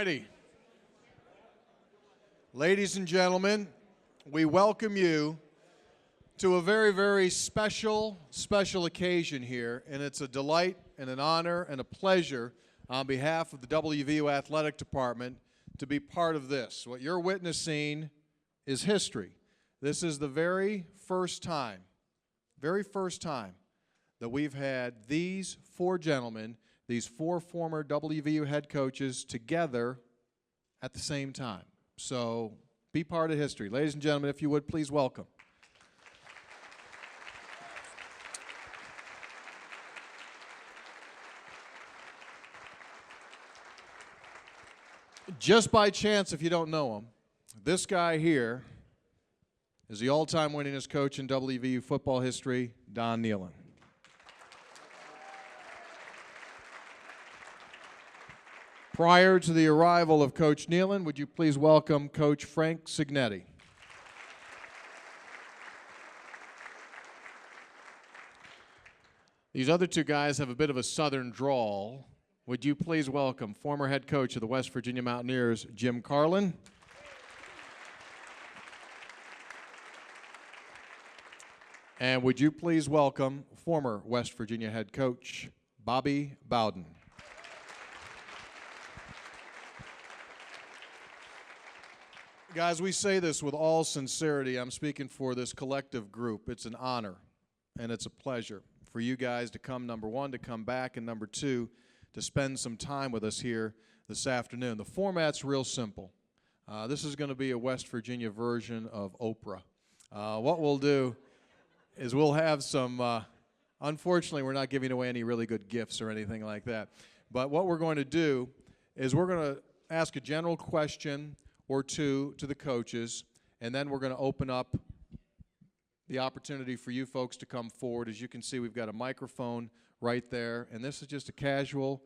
righty. Ladies and gentlemen, we welcome you to a very, very special occasion here, and it's a delight and an honor and a pleasure on behalf of the WVU Athletic Department to be part of this. What you're witnessing is history. This is the very first time that we've had these four gentlemen, these four former WVU head coaches together at the same time. So be part of history. Ladies and gentlemen, if you would, please welcome. Just by chance, if you don't know him, this guy here is the all-time winningest coach in WVU football history, Don Nehlen. Prior to the arrival of Coach Nehlen, would you please welcome Coach Frank Cignetti. These other two guys have a bit of a southern drawl. Would you please welcome former head coach of the West Virginia Mountaineers, Jim Carlen. And would you please welcome former West Virginia head coach, Bobby Bowden. Guys, we say this with all sincerity. I'm speaking for this collective group. It's an honor and it's a pleasure for you guys to come, number one, to come back, and number two, to spend some time with us here this afternoon. The format's real simple. This is going to be a West Virginia version of Oprah. What we'll do is we'll have some, unfortunately, we're not giving away any really good gifts or anything like that. But what we're going to do is we're going to ask a general question or two to the coaches, and then we're going to open up the opportunity for you folks to come forward. As you can see, we've got a microphone right there, and this is just a casual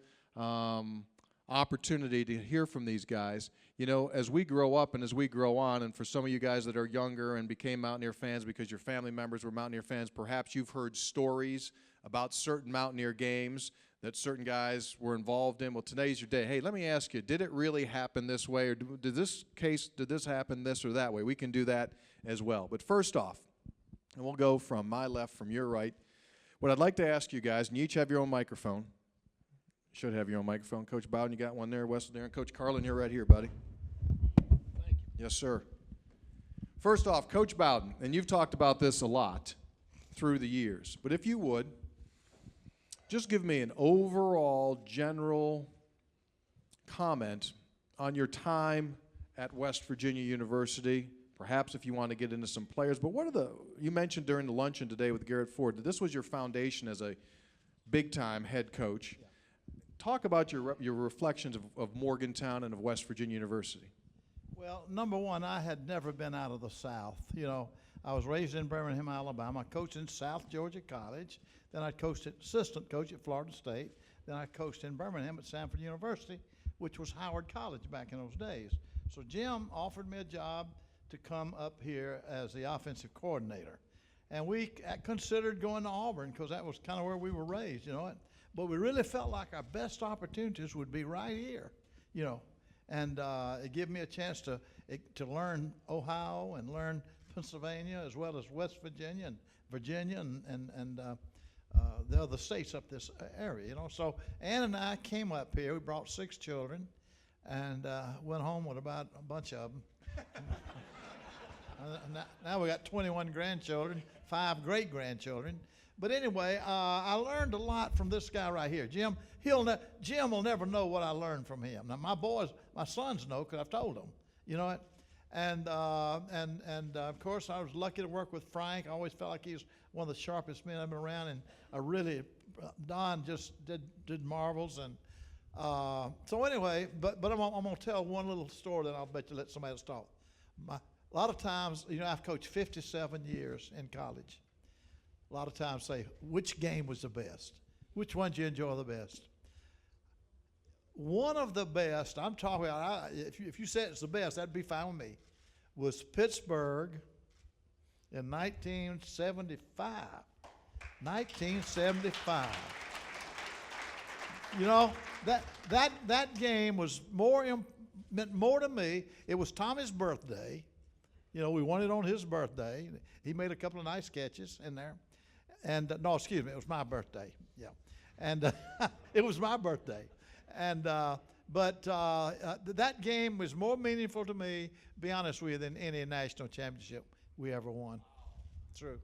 opportunity to hear from these guys. You know, as we grow up and as we grow on, and for some of you guys that are younger and became Mountaineer fans because your family members were Mountaineer fans, perhaps you've heard stories about certain Mountaineer games that certain guys were involved in. Well, today's your day. Hey, let me ask you, did it really happen this way, or did this happen this or that way? We can do that as well. But first off, and we'll go from my left, from your right, what I'd like to ask you guys, and you each have your own microphone. Should have your own microphone. Coach Bowden, you got one there. Weston there. And Coach Carlen, you're right here, buddy. Thank you. Yes, sir. First off, Coach Bowden, and you've talked about this a lot through the years, but if you would, just give me an overall general comment on your time at West Virginia University. Perhaps if you want to get into some players, but you mentioned during the luncheon today with Garrett Ford that this was your foundation as a big-time head coach. Yeah. Talk about your reflections of Morgantown and of West Virginia University. Well, number one, I had never been out of the South. You know, I was raised in Birmingham, Alabama. I coached in South Georgia College. Then I coached assistant coach at Florida State. Then I coached in Birmingham at Samford University, which was Howard College back in those days. So Jim offered me a job to come up here as the offensive coordinator. And we considered going to Auburn because that was kind of where we were raised, you know. But we really felt like our best opportunities would be right here, you know. And it gave me a chance to learn Ohio and learn Pennsylvania as well as West Virginia and Virginia and the other states up this area, you know. So Ann and I came up here. We brought 6 children and went home with about a bunch of them. Now we got 21 grandchildren, 5 great-grandchildren. But anyway, I learned a lot from this guy right here. Jim will never know what I learned from him. Now, my sons know because I've told them, you know. And of course, I was lucky to work with Frank. I always felt like he was one of the sharpest men I've been around, and Don just did marvels. And so anyway, but I'm going to tell one little story that I'll bet you let somebody else talk. A lot of times, you know, I've coached 57 years in college. A lot of times say, which game was the best? Which one did you enjoy the best? One of the best, I'm talking about, if you said it's the best, that'd be fine with me, was Pittsburgh in 1975. 1975. You know, that game was meant more to me. It was Tommy's birthday. You know, we won it on his birthday. He made a couple of nice catches in there. And, no, excuse me, it was my birthday. Yeah. And it was my birthday. And, that game was more meaningful to me, be honest with you, than any national championship we ever won. True.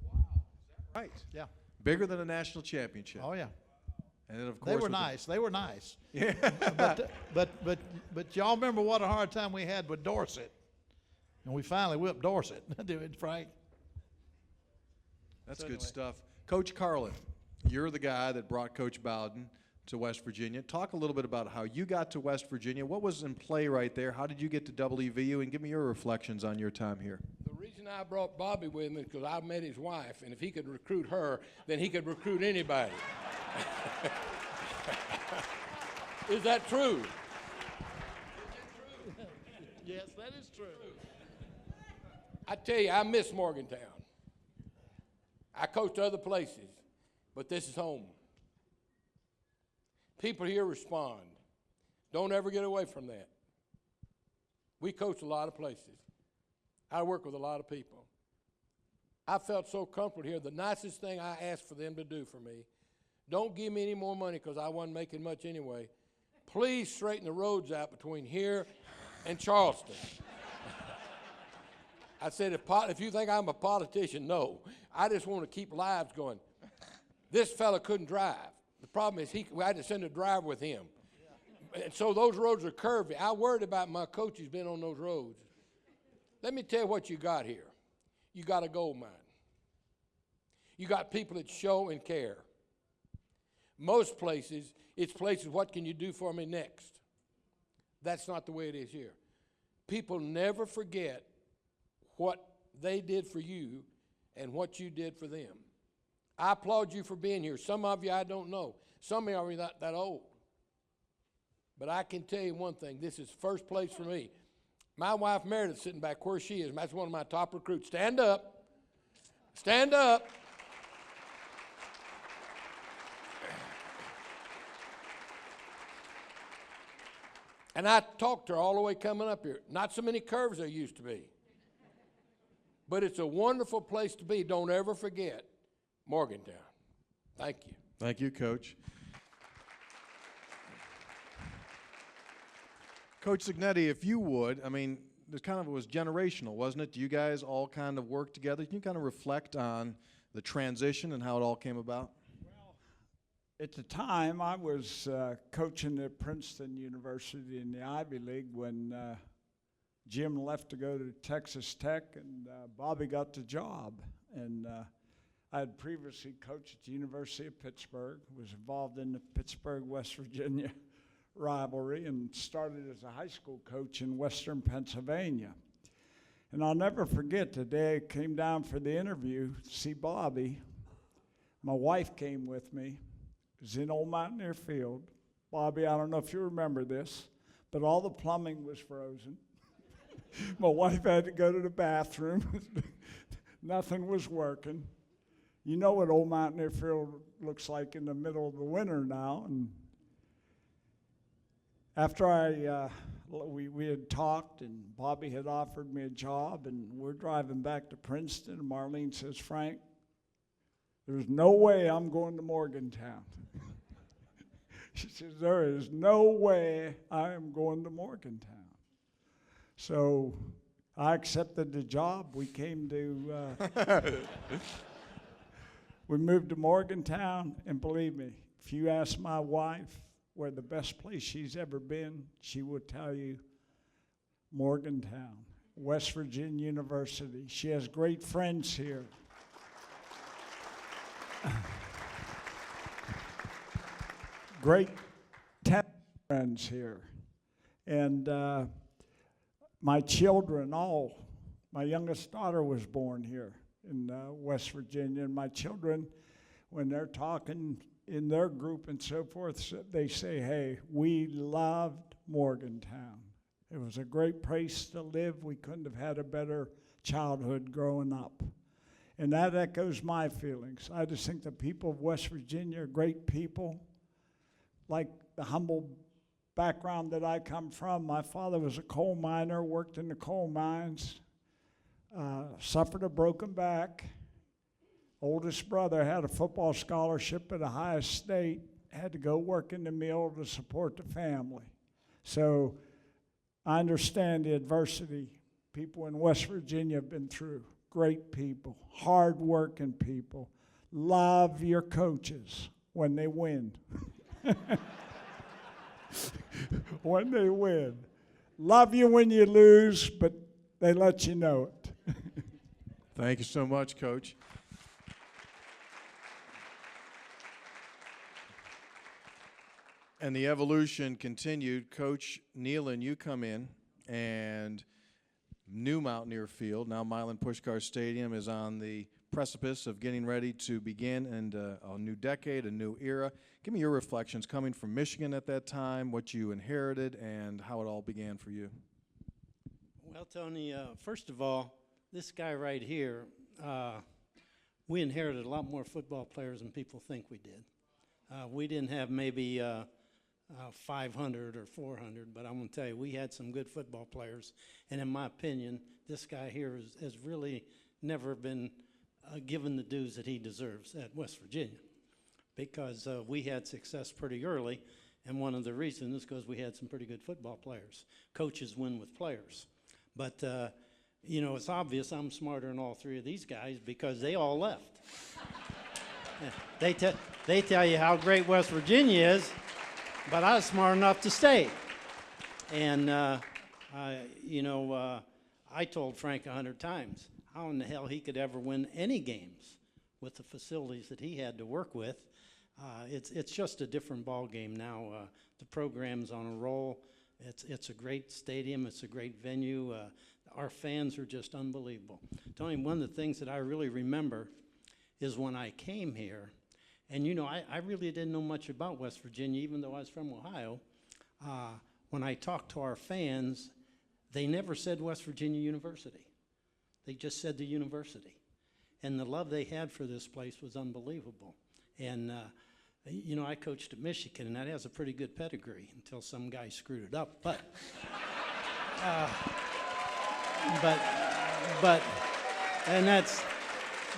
Right. Yeah. Bigger than a national championship. Oh, yeah. And then, of course, They were with the- nice. They were nice. Yeah. But y'all remember what a hard time we had with Dorset. And we finally whipped Dorset, didn't we, Frank? That's So good anyway. stuff. Coach Carlen, you're the guy that brought Coach Bowden to West Virginia. Talk a little bit about how you got to West Virginia. What was in play right there? How did you get to WVU? And give me your reflections on your time here. The reason I brought Bobby with me is because I met his wife, and if he could recruit her, then he could recruit anybody. Is that true? Yes, that is true. I tell you, I miss Morgantown. I coached other places, but this is home. People here respond. Don't ever get away from that. We coach a lot of places. I work with a lot of people. I felt so comfortable here. The nicest thing I asked for them to do for me, don't give me any more money because I wasn't making much anyway. Please straighten the roads out between here and Charleston. I said, if you think I'm a politician, no. I just want to keep lives going. This fella couldn't drive. The problem is we had to send a driver with him. And so those roads are curvy. I worried about my coach who's been on those roads. Let me tell you what you got here. You got a gold mine. You got people that show and care. Most places, it's places, what can you do for me next? That's not the way it is here. People never forget what they did for you and what you did for them. I applaud you for being here. Some of you I don't know. Some of you are not that old. But I can tell you one thing. This is first place for me. My wife Meredith sitting back where she is. That's one of my top recruits. Stand up. Stand up. And I talked to her all the way coming up here. Not so many curves there used to be. But it's a wonderful place to be. Don't ever forget Morgantown. Thank you. Thank you, Coach. Coach Cignetti, if you would, I mean, it kind of was generational, wasn't it? Do you guys all kind of work together? Can you kind of reflect on the transition and how it all came about? Well, at the time, I was coaching at Princeton University in the Ivy League when Jim left to go to Texas Tech, and Bobby got the job. And I had previously coached at the University of Pittsburgh, was involved in the Pittsburgh, West Virginia rivalry, and started as a high school coach in Western Pennsylvania. And I'll never forget the day I came down for the interview to see Bobby. My wife came with me. It was in Old Mountaineer Field. Bobby, I don't know if you remember this, but all the plumbing was frozen. My wife had to go to the bathroom. Nothing was working. You know what Old Mountaineer Field looks like in the middle of the winter now. And after we had talked, and Bobby had offered me a job, and we're driving back to Princeton, and Marlene says, Frank, there's no way I'm going to Morgantown. She says, there is no way I am going to Morgantown. So I accepted the job. We came to, we moved to Morgantown, and believe me, if you ask my wife where the best place she's ever been, she will tell you Morgantown, West Virginia University. She has great friends here. Great 10 friends here. And my children, my youngest daughter was born here in West Virginia, and my children, when they're talking in their group and so forth, they say, hey, we loved Morgantown. It was a great place to live. We couldn't have had a better childhood growing up. And that echoes my feelings. I just think the people of West Virginia are great people, like the humble background that I come from. My father was a coal miner, worked in the coal mines, suffered a broken back. Oldest brother had a football scholarship at Ohio State, had to go work in the mill to support the family. So I understand the adversity people in West Virginia have been through. Great people, hard-working people. Love your coaches when they win. When they win. Love you when you lose, but they let you know it. Thank you so much, Coach. And the evolution continued. Coach Nehlen, you come in, and new Mountaineer Field, now Milan Puskar Stadium, is on the precipice of getting ready to begin and a new decade, a new era. Give me your reflections coming from Michigan at that time, what you inherited, and how it all began for you. Well, Tony, first of all, this guy right here, we inherited a lot more football players than people think we did. We didn't have maybe 500 or 400, but I'm going to tell you, we had some good football players. And in my opinion, this guy here has really never been given the dues that he deserves at West Virginia, because we had success pretty early, and one of the reasons is because we had some pretty good football players. Coaches win with players. But, you know, it's obvious I'm smarter than all three of these guys because they all left. They tell you how great West Virginia is, but I was smart enough to stay. And, you know, I told Frank 100 times how in the hell he could ever win any games with the facilities that he had to work with. It's just a different ball game now. The program's on a roll. It's a great stadium. It's a great venue. Our fans are just unbelievable. Tony, one of the things that I really remember is when I came here, and you know, I really didn't know much about West Virginia, even though I was from Ohio. When I talked to our fans, they never said West Virginia University. They just said the university. And the love they had for this place was unbelievable. And, you know, I coached at Michigan, and that has a pretty good pedigree until some guy screwed it up. But, and that's,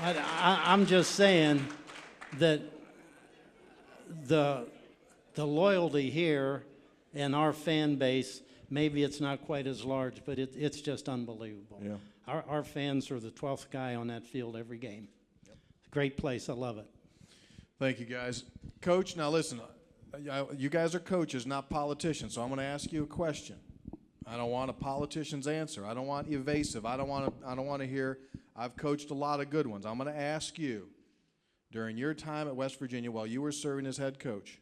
I'm just saying that the loyalty here and our fan base, maybe it's not quite as large, but it's just unbelievable. Yeah. Our fans are the 12th guy on that field every game. Yep. Great place. I love it. Thank you, guys. Coach, now listen, you guys are coaches, not politicians, so I'm going to ask you a question. I don't want a politician's answer. I don't want evasive. I don't want to hear, I've coached a lot of good ones. I'm going to ask you, during your time at West Virginia while you were serving as head coach,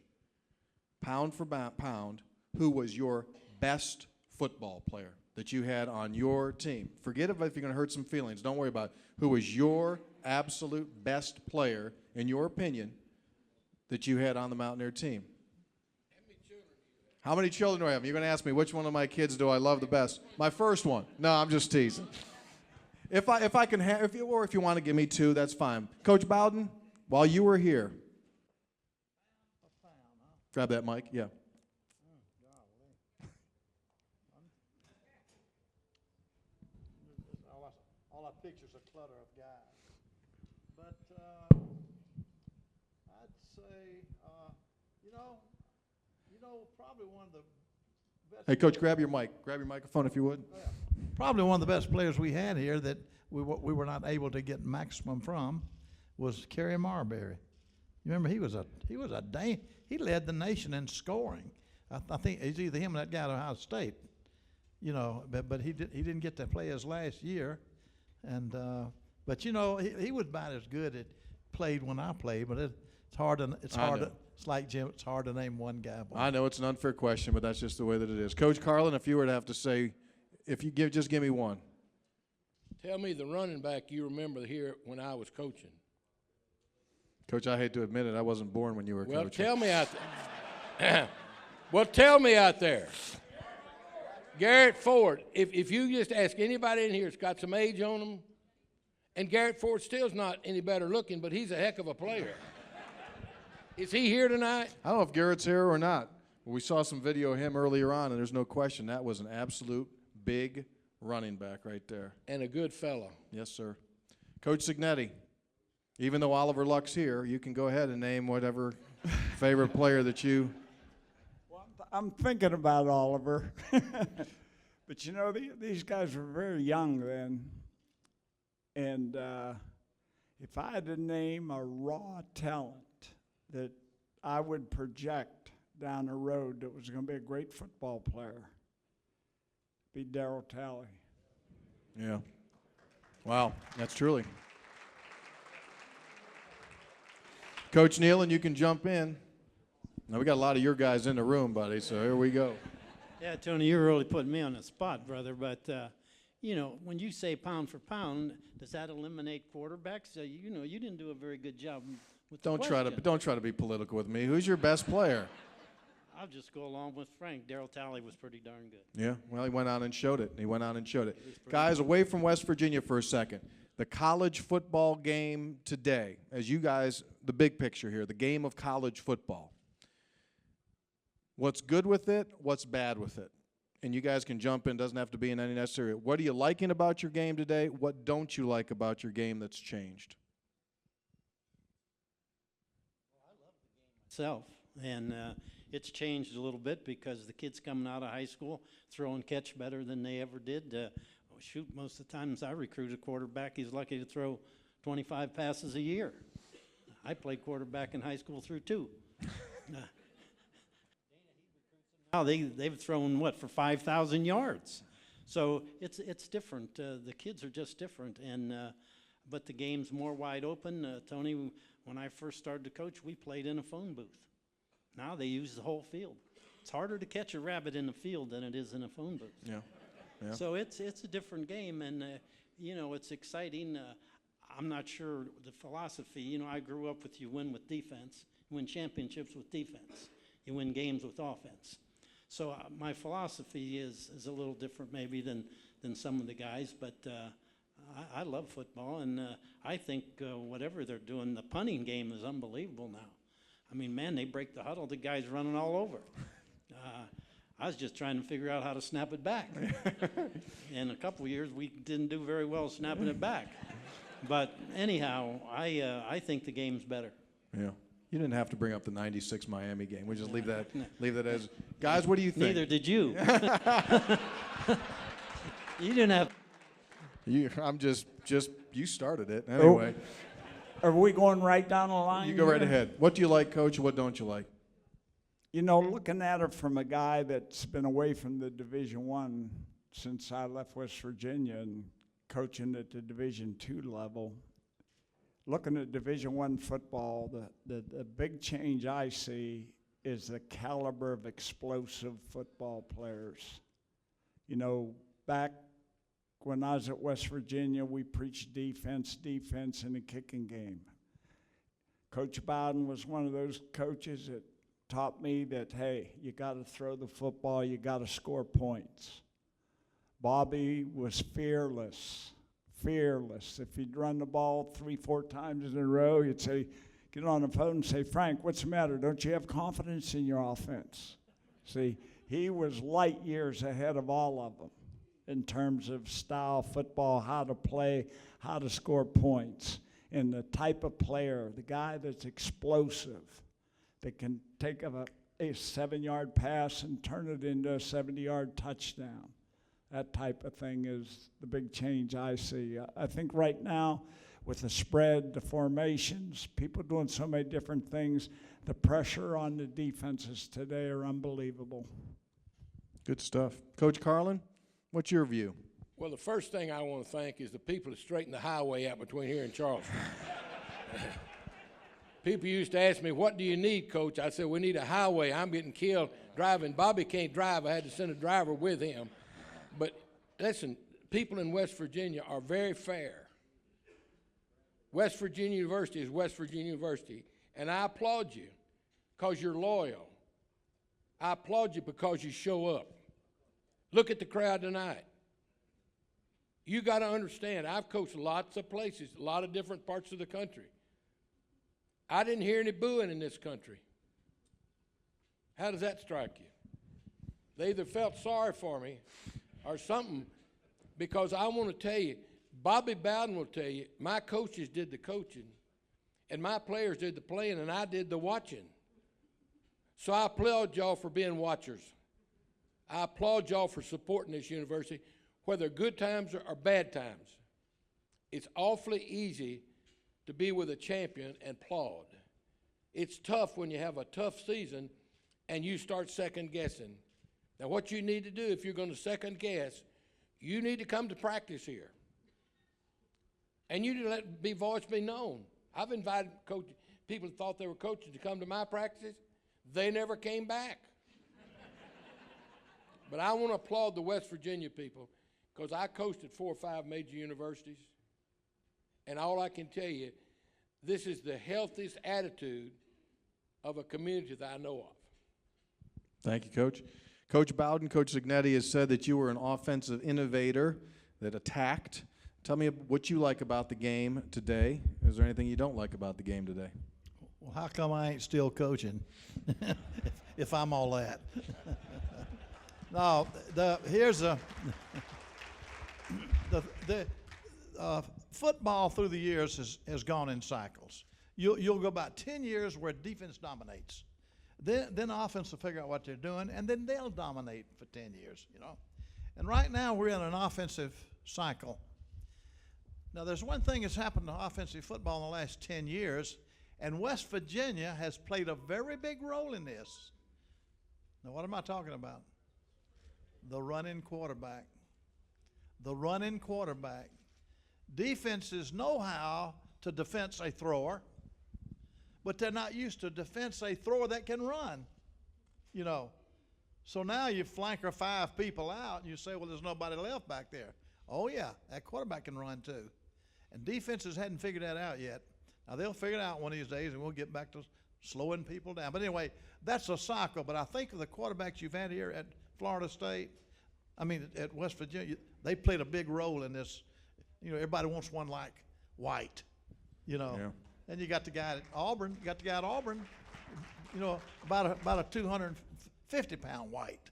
pound for pound, who was your best football player that you had on your team? Forget if you're going to hurt some feelings. Don't worry about it. Who was your absolute best player, in your opinion, that you had on the Mountaineer team? How many children do I have? You're going to ask me which one of my kids do I love the best? My first one. No, I'm just teasing. If I can have, if you want to give me two, that's fine. Coach Bowden, while you were here, grab that mic. Yeah. All our pictures are clutter of guys. But I'd say, you know, probably one of the best. Hey, Coach, grab your mic. Grab your microphone if you would. Probably one of the best players we had here that we were not able to get maximum from was Kerry Marbury. You remember he led the nation in scoring. I think it's either him or that guy at Ohio State. You know, but he didn't get to play his last year, and but you know he was about as good at played when I played, but it's hard like Jim. It's hard to name one guy. I know it's an unfair question, but that's just the way that it is. Coach Carlen, if you were to have to say, just give me one. Tell me the running back you remember here when I was coaching. Coach, I hate to admit it, I wasn't born when you were coaching. Tell me out there. Well, tell me out there. Garrett Ford. If you just ask anybody in here, it's got some age on them, and Garrett Ford still's not any better looking, but he's a heck of a player. Is he here tonight? I don't know if Garrett's here or not, We saw some video of him earlier on, and there's no question that was an absolute big running back right there. And a good fella. Yes, sir. Coach Cignetti, even though Oliver Luck's here, you can go ahead and name whatever favorite player that you. Well, I'm thinking about Oliver. But you know, these guys were very young then. And if I had to name a raw talent that I would project down the road that was going to be a great football player, be Darryl Talley. Yeah. Wow, that's truly. Coach Nehlen, you can jump in. Now, we got a lot of your guys in the room, buddy, so here we go. Yeah, Tony, you're really putting me on the spot, brother. But, you know, when you say pound for pound, does that eliminate quarterbacks? You know, you didn't do a very good job with the Don't try to be political with me. Who's your best player? I'll just go along with Frank. Darryl Talley was pretty darn good. Yeah, well, he went out and showed it. Guys, away from West Virginia for a second. The college football game today, as you guys, the big picture here, the game of college football. What's good with it? What's bad with it? And you guys can jump in. Doesn't have to be in any necessary. What are you liking about your game today? What don't you like about your game that's changed? Itself, and it's changed a little bit because the kids coming out of high school throw and catch better than they ever did. Shoot, most of the times I recruit a quarterback, he's lucky to throw 25 passes a year. I played quarterback in high school through 2. Now they've thrown what for 5,000 yards, so it's different. The kids are just different, and but the game's more wide open. Tony, when I first started to coach, we played in a phone booth. Now they use the whole field. It's harder to catch a rabbit in the field than it is in a phone booth. Yeah. Yeah. So it's a different game, and you know, it's exciting. I'm not sure the philosophy. You know, I grew up with you win with defense, you win championships with defense, you win games with offense. So my philosophy is a little different maybe than some of the guys, but I love football, and I think whatever they're doing, the punting game is unbelievable now. I mean, man, they break the huddle, the guy's running all over. I was just trying to figure out how to snap it back. In a couple of years, we didn't do very well snapping it back. But anyhow, I think the game's better. Yeah. You didn't have to bring up the '96 Miami game. We just leave that as. Guys, what do you think? Neither did you. You didn't have. I'm just you started it anyway. Are we going right down the line? You go right here? ahead. What do you like, Coach? What don't you like? You know, looking at it from a guy that's been away from the Division I since I left West Virginia and coaching at the Division II level, looking at Division I football, the big change I see is the caliber of explosive football players. You know, back when I was at West Virginia, we preached defense in the kicking game. Coach Bowden was one of those coaches that taught me that, hey, you got to throw the football, you got to score points. Bobby was fearless. If he'd run the ball 3-4 times in a row, he'd say, get on the phone and say, Frank, what's the matter? Don't you have confidence in your offense? See, he was light years ahead of all of them in terms of style football, how to play, how to score points, and the type of player, the guy that's explosive, that can take a 7-yard pass and turn it into a 70-yard touchdown. That type of thing is the big change I see. I think right now, with the spread, the formations, people doing so many different things, the pressure on the defenses today are unbelievable. Good stuff. Coach Carlen, what's your view? Well, the first thing I want to thank is the people that straightened the highway out between here and Charleston. People used to ask me, what do you need, Coach? I said, we need a highway. I'm getting killed driving. Bobby can't drive. I had to send a driver with him. But listen, people in West Virginia are very fair. West Virginia University is West Virginia University. And I applaud you because you're loyal. I applaud you because you show up. Look at the crowd tonight. You got to understand, I've coached lots of places, a lot of different parts of the country. I didn't hear any booing in this country. How does that strike you? They either felt sorry for me or something, because I want to tell you, Bobby Bowden will tell you, my coaches did the coaching, and my players did the playing, and I did the watching. So I applaud y'all for being watchers. I applaud y'all for supporting this university, whether good times or bad times. It's awfully easy to be with a champion and applaud. It's tough when you have a tough season and you start second guessing. Now what you need to do if you're going to second guess, you need to come to practice here. And you need to let voice be known. I've invited people who thought they were coaches to come to my practices. They never came back. But I want to applaud the West Virginia people, because I coached at 4 or 5 major universities. And all I can tell you, this is the healthiest attitude of a community that I know of. Thank you, Coach. Coach Bowden, Coach Cignetti has said that you were an offensive innovator that attacked. Tell me what you like about the game today. Is there anything you don't like about the game today? Well, how come I ain't still coaching if I'm all that? No, here's the football through the years has gone in cycles. You'll go about 10 years where defense dominates. Then offense will figure out what they're doing, and then they'll dominate for 10 years, you know. And right now we're in an offensive cycle. Now there's one thing that's happened to offensive football in the last 10 years, and West Virginia has played a very big role in this. Now what am I talking about? The running quarterback. The running quarterback. Defenses know how to defense a thrower, but they're not used to defense a thrower that can run, you know. So now you flanker 5 people out and you say, well, there's nobody left back there. Oh yeah, that quarterback can run too. And defenses hadn't figured that out yet. Now they'll figure it out one of these days, and we'll get back to slowing people down. But anyway, that's a cycle. But I think of the quarterbacks you've had here at Florida State, at West Virginia, they played a big role in this. You know, everybody wants one like White, you know. Yeah. And you got the guy at Auburn. You know, about a 250-pound White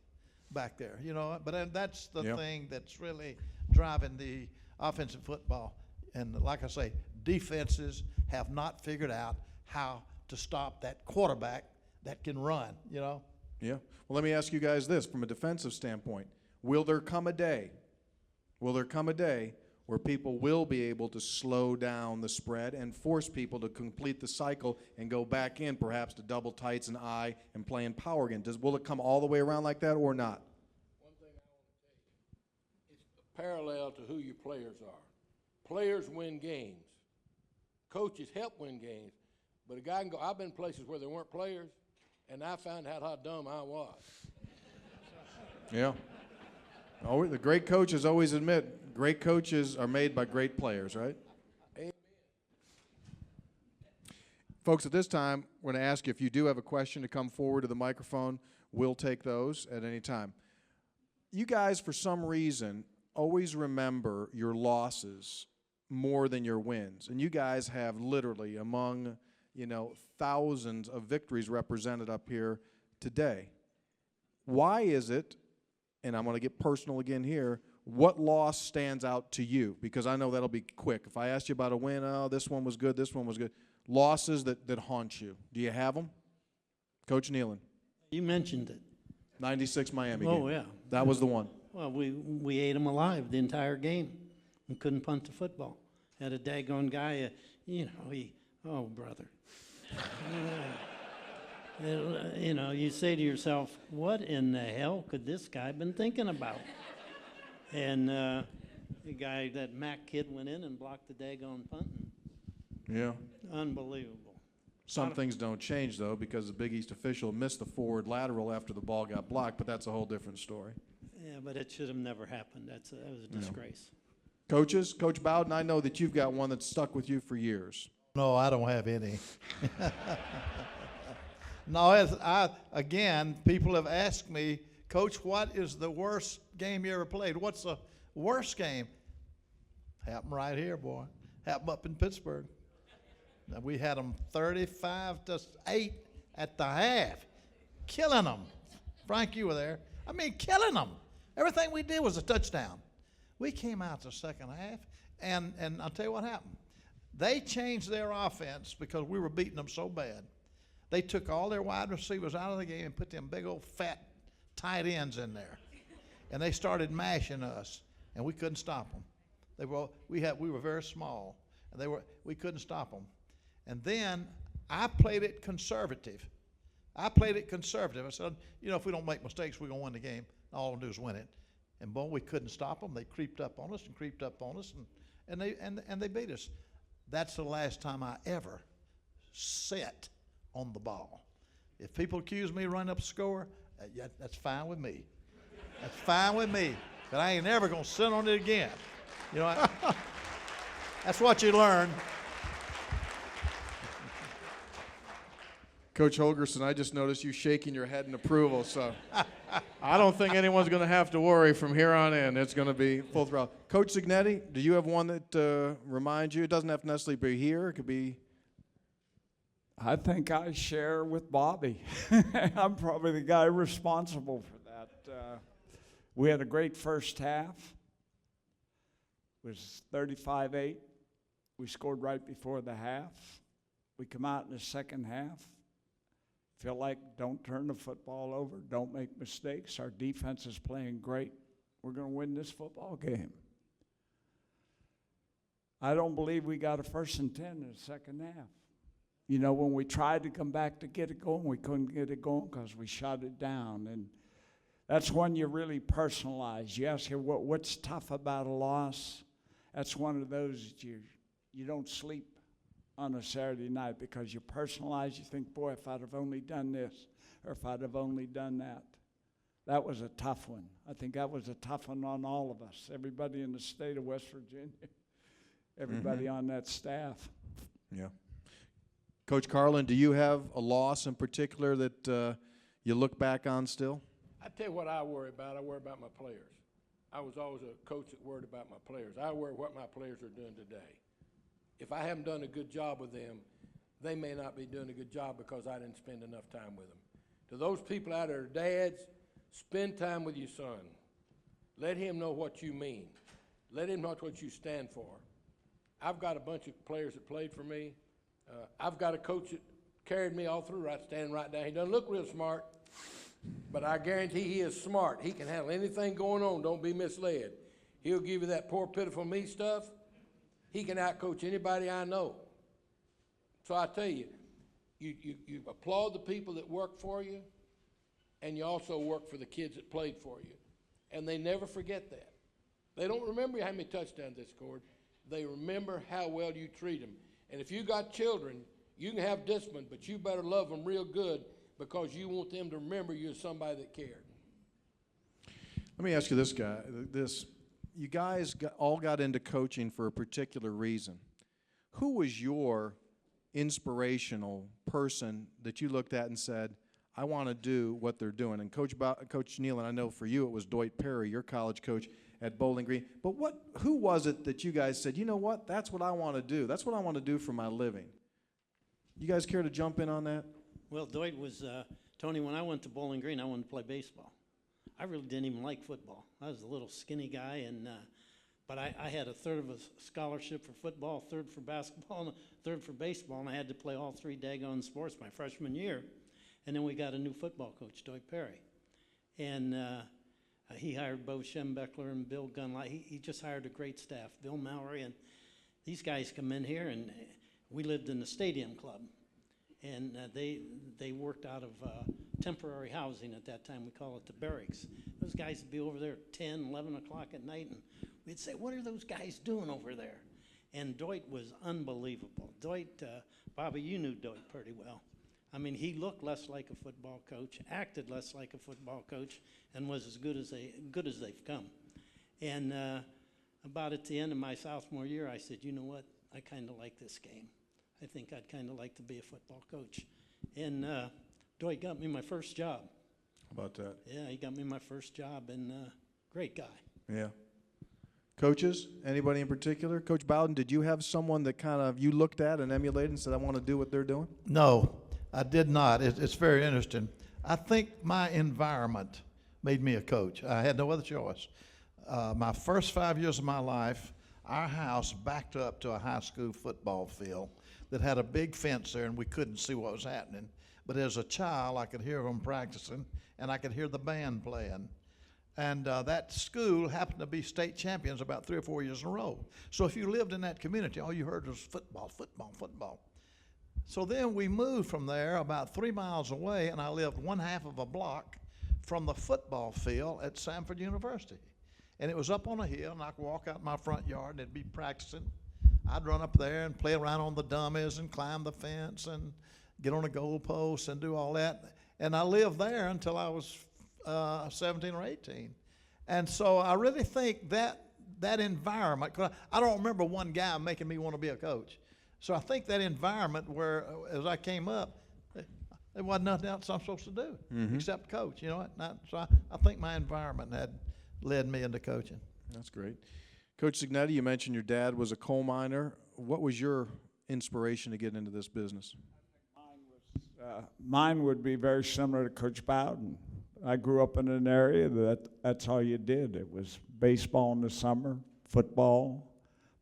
back there. You know, but that's the thing that's really driving the offensive football. And like I say, defenses have not figured out how to stop that quarterback that can run. You know. Yeah. Well, let me ask you guys this from a defensive standpoint. Will there come a day where people will be able to slow down the spread and force people to complete the cycle and go back in perhaps to double tights and I and playing power again? Will it come all the way around like that or not? One thing I want to tell you, it's parallel to who your players are. Players win games. Coaches help win games. But a guy can go, I've been places where there weren't players, and I found out how dumb I was. Yeah. Oh, the great coaches always admit great coaches are made by great players, right? Amen. Folks, at this time, we're going to ask you if you do have a question to come forward to the microphone. We'll take those at any time. You guys, for some reason, always remember your losses more than your wins. And you guys have literally among, thousands of victories represented up here today. Why is it, and I'm going to get personal again here, what loss stands out to you? Because I know that'll be quick. If I asked you about a win, oh, this one was good, this one was good. Losses that haunt you. Do you have them? Coach Nehlen. You mentioned it. 96 Miami Oh, game. yeah. That was the one. Well, we ate them alive the entire game and couldn't punt the football. Had a daggone guy, oh, brother. You say to yourself, what in the hell could this guy been thinking about? And the guy, that Mac kid, went in and blocked the daggone punting. Yeah. Unbelievable. Some things don't change, though, because the Big East official missed the forward lateral after the ball got blocked, but that's a whole different story. Yeah, but it should have never happened. That was a disgrace. Coaches, Coach Bowden, I know that you've got one that's stuck with you for years. No, I don't have any. No, again, people have asked me, Coach, what is the worst game you ever played? What's the worst game? Happened right here, boy. Happened up in Pittsburgh. Now, we had them 35-8 at the half. killing them. Frank, you were there. I mean, killing them. Everything we did was a touchdown. We came out the second half, and I'll tell you what happened. They changed their offense because we were beating them so bad. They took all their wide receivers out of the game and put them big old fat tight ends in there. And they started mashing us, and we couldn't stop them. We were very small, and we couldn't stop them. And then I played it conservative. I said, if we don't make mistakes, we're gonna win the game. All we'll do is win it. And boy, we couldn't stop them. They creeped up on us, and they beat us. That's the last time I ever sat on the ball. If people accuse me of running up a score, that's fine with me. That's fine with me. But I ain't never gonna sit on it again. That's what you learn. Coach Holgerson, I just noticed you shaking your head in approval, so I don't think anyone's going to have to worry from here on in. It's going to be full throttle. Coach Cignetti, do you have one that reminds you? It doesn't have to necessarily be here. It could be. I think I share with Bobby. I'm probably the guy responsible for that. We had a great first half. It was 35-8. We scored right before the half. We come out in the second half. Feel like don't turn the football over, don't make mistakes. Our defense is playing great. We're going to win this football game. I don't believe we got a 1st and 10 in the second half. When we tried to come back to get it going, we couldn't get it going because we shut it down. And that's when you really personalize. You ask her what's tough about a loss. That's one of those you don't sleep on a Saturday night because you personalize. You think, boy, if I'd have only done this or if I'd have only done that. That was a tough one. I think that was a tough one on all of us, everybody in the state of West Virginia, everybody on that staff. Yeah. Coach Carlen, do you have a loss in particular that you look back on still? I tell you what I worry about. I worry about my players. I was always a coach that worried about my players. I worry what my players are doing today. If I haven't done a good job with them, they may not be doing a good job because I didn't spend enough time with them. To those people out there, dads, spend time with your son. Let him know what you mean. Let him know what you stand for. I've got a bunch of players that played for me. I've got a coach that carried me all through, standing right down. He doesn't look real smart, but I guarantee he is smart. He can handle anything going on. Don't be misled. He'll give you that poor, pitiful me stuff. He can outcoach anybody I know. So I tell you, you applaud the people that work for you, and you also work for the kids that played for you. And they never forget that. They don't remember how many touchdowns they scored. They remember how well you treat them. And if you got children, you can have discipline, but you better love them real good because you want them to remember you're somebody that cared. Let me ask you this, guy. You guys all got into coaching for a particular reason. Who was your inspirational person that you looked at and said, I want to do what they're doing? And Coach Nehlen, I know for you it was Dwight Perry, your college coach at Bowling Green. But who was it that you guys said, you know what, that's what I want to do. That's what I want to do for my living. You guys care to jump in on that? Well, Dwight was, Tony, when I went to Bowling Green, I wanted to play baseball. I really didn't even like football. I was a little skinny guy, but I had a third of a scholarship for football, a third for basketball, and a third for baseball, and I had to play all three daggone sports my freshman year. And then we got a new football coach, Dwight Perry. And he hired Bo Schembeckler and Bill Gunlight. He just hired a great staff, Bill Mallory, and these guys come in here, and we lived in the stadium club. And they worked out of temporary housing at that time. We call it the barracks. Those guys would be over there at 10, 11 o'clock at night, and we'd say, what are those guys doing over there? And Dwight was unbelievable. Dwight, Bobby, you knew Dwight pretty well. I mean, he looked less like a football coach, acted less like a football coach, and was as good as they've come. And about at the end of my sophomore year, I said, you know what? I kind of like this game. I think I'd kind of like to be a football coach. And Dwight got me my first job. How about that? Yeah, he got me my first job, and great guy. Yeah. Coaches, anybody in particular? Coach Bowden, did you have someone that kind of you looked at and emulated and said, I want to do what they're doing? No, I did not. It's very interesting. I think my environment made me a coach. I had no other choice. My first 5 years of my life, our house backed up to a high school football field that had a big fence there, and we couldn't see what was happening. But as a child, I could hear them practicing, and I could hear the band playing. And that school happened to be state champions about 3 or 4 years in a row. So if you lived in that community, all you heard was football, football, football. So then we moved from there about 3 miles away, and I lived 1/2 of a block from the football field at Samford University. And it was up on a hill, and I could walk out my front yard, and it'd be practicing. I'd run up there and play around on the dummies and climb the fence and get on a goalpost and do all that. And I lived there until I was 17 or 18. And so I really think that environment, 'cause I don't remember one guy making me want to be a coach. So I think that environment where, as I came up, there wasn't nothing else I'm supposed to do except coach. You know what? So I think my environment had led me into coaching. That's great. Coach Cignetti, you mentioned your dad was a coal miner. What was your inspiration to get into this business? Mine would be very similar to Coach Bowden. I grew up in an area that's all you did. It was baseball in the summer, football,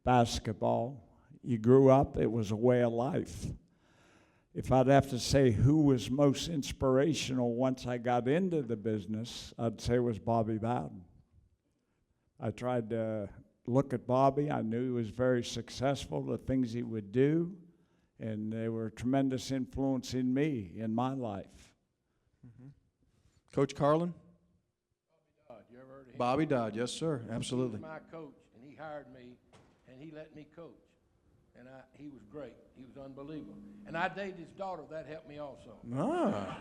basketball. You grew up, it was a way of life. If I'd have to say who was most inspirational once I got into the business, I'd say it was Bobby Bowden. I tried to look at Bobby. I knew he was very successful, the things he would do, and they were a tremendous influence in me, in my life. Coach Carlen? You ever heard of him? Bobby Dodd, yes, sir. Absolutely. He was my coach, and he hired me, and he let me coach. And he was great. He was unbelievable. And I dated his daughter. That helped me also. Ah.